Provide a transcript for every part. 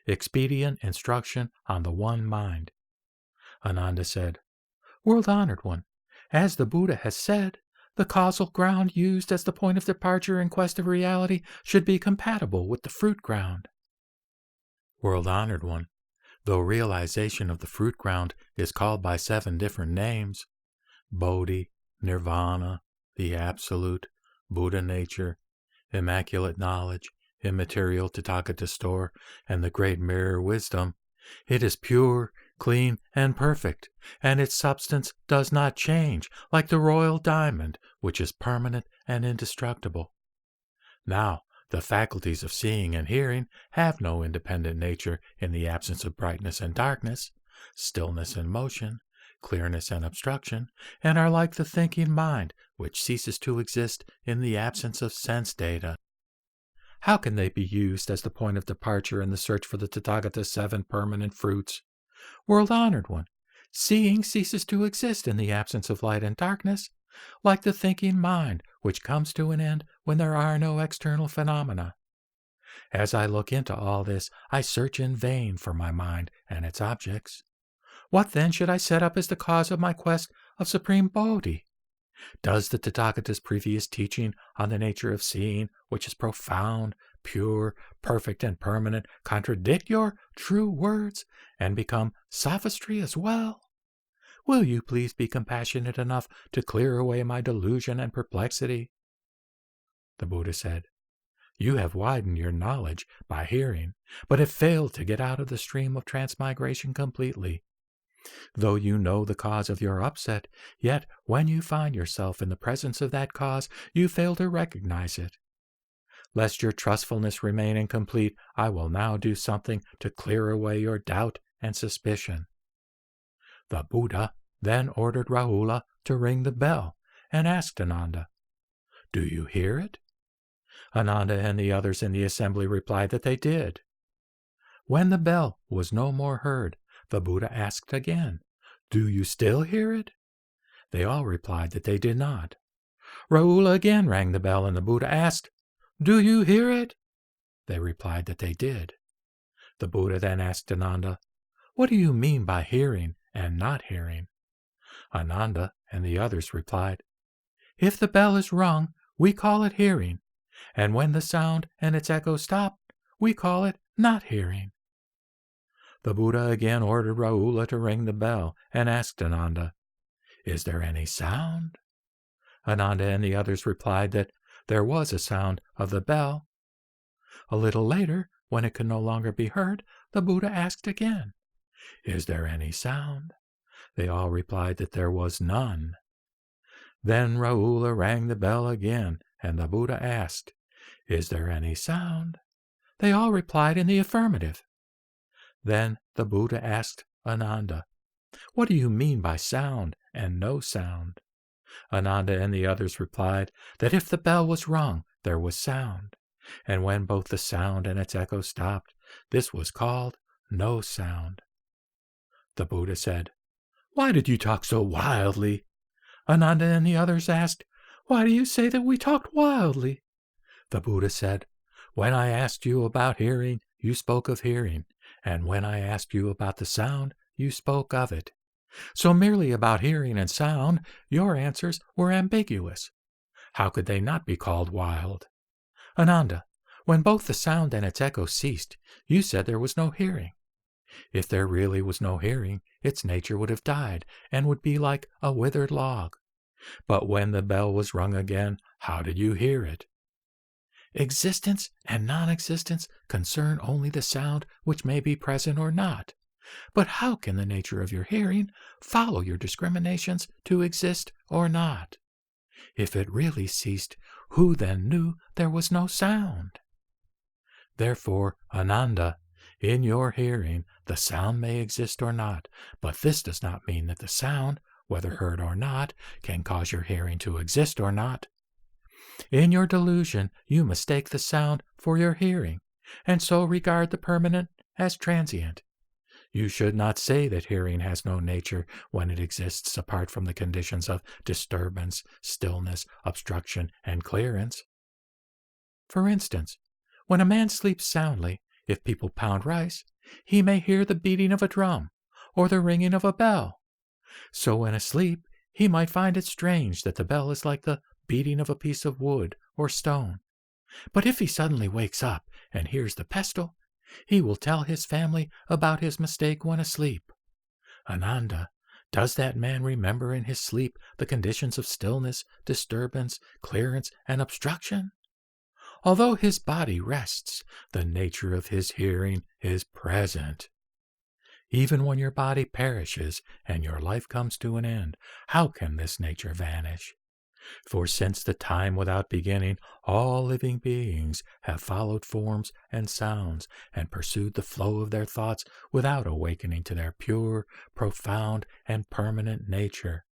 expedient instruction on the one mind. Ananda said, World-honored one, as the Buddha has said, the causal ground used as the point of departure in quest of reality should be compatible with the fruit ground. World-honored one, though realization of the fruit ground is called by 7 different names, Bodhi, Nirvana, the Absolute, Buddha nature, immaculate knowledge, immaterial Tathagata store, and the great mirror wisdom, it is pure, clean, and perfect, and its substance does not change, like the royal diamond, which is permanent and indestructible. Now, the faculties of seeing and hearing have no independent nature in the absence of brightness and darkness, stillness and motion, clearness and obstruction, and are like the thinking mind, which ceases to exist in the absence of sense data. How can they be used as the point of departure in the search for the Tathagata's 7 permanent fruits? World-honored one, seeing ceases to exist in the absence of light and darkness, like the thinking mind, which comes to an end when there are no external phenomena. As I look into all this, I search in vain for my mind and its objects. What then should I set up as the cause of my quest of supreme Bodhi? Does the Tathagata's previous teaching on the nature of seeing, which is profound, pure, perfect, and permanent, contradict your true words and become sophistry as well? Will you please be compassionate enough to clear away my delusion and perplexity? The Buddha said, You have widened your knowledge by hearing, but have failed to get out of the stream of transmigration completely. Though you know the cause of your upset, yet when you find yourself in the presence of that cause, you fail to recognize it. Lest your trustfulness remain incomplete, I will now do something to clear away your doubt and suspicion. The Buddha then ordered Rahula to ring the bell and asked Ananda, Do you hear it? Ananda and the others in the assembly replied that they did. When the bell was no more heard, the Buddha asked again, Do you still hear it? They all replied that they did not. Rahula again rang the bell, and the Buddha asked, Do you hear it? They replied that they did. The Buddha then asked Ananda, What do you mean by hearing and not hearing? Ananda and the others replied, If the bell is rung, we call it hearing, and when the sound and its echo stop, we call it not hearing. The Buddha again ordered Rahula to ring the bell and asked Ananda, Is there any sound? Ananda and the others replied that there was a sound of the bell. A little later, when it could no longer be heard, the Buddha asked again, Is there any sound? They all replied that there was none. Then Rahula rang the bell again, and the Buddha asked, Is there any sound? They all replied in the affirmative. Then the Buddha asked Ananda, What do you mean by sound and no sound? Ananda and the others replied that if the bell was rung, there was sound, and when both the sound and its echo stopped, this was called no sound. The Buddha said, Why did you talk so wildly? Ananda and the others asked, Why do you say that we talked wildly? The Buddha said, When I asked you about hearing, you spoke of hearing, and when I asked you about the sound, you spoke of it. So merely about hearing and sound, your answers were ambiguous. How could they not be called wild? Ananda, when both the sound and its echo ceased, you said there was no hearing. If there really was no hearing, its nature would have died and would be like a withered log. But when the bell was rung again, how did you hear it? Existence and non-existence concern only the sound which may be present or not. But how can the nature of your hearing follow your discriminations to exist or not? If it really ceased, who then knew there was no sound? Therefore, Ananda, in your hearing, the sound may exist or not, but this does not mean that the sound, whether heard or not, can cause your hearing to exist or not. In your delusion, you mistake the sound for your hearing, and so regard the permanent as transient. You should not say that hearing has no nature when it exists apart from the conditions of disturbance, stillness, obstruction, and clearance. For instance, when a man sleeps soundly, If people pound rice, he may hear the beating of a drum or the ringing of a bell. So when asleep, he might find it strange that the bell is like the beating of a piece of wood or stone. But if he suddenly wakes up and hears the pestle, he will tell his family about his mistake when asleep. Ananda, does that man remember in his sleep the conditions of stillness, disturbance, clearance, and obstruction? Although his body rests, the nature of his hearing is present. Even when your body perishes and your life comes to an end, how can this nature vanish? For since the time without beginning, all living beings have followed forms and sounds and pursued the flow of their thoughts without awakening to their pure, profound, and permanent nature.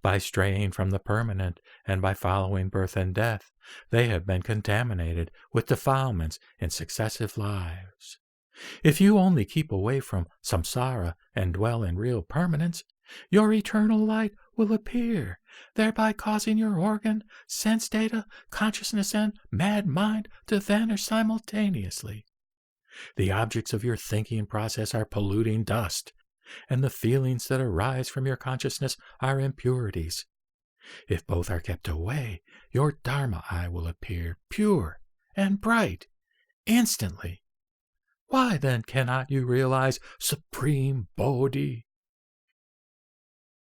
By straying from the permanent and by following birth and death, they have been contaminated with defilements in successive lives. If you only keep away from samsara and dwell in real permanence, your eternal light will appear, thereby causing your organ, sense data, consciousness, and mad mind to vanish simultaneously. The objects of your thinking process are polluting dust, and the feelings that arise from your consciousness are impurities. If both are kept away, your Dharma eye will appear pure and bright instantly. Why then cannot you realize supreme Bodhi?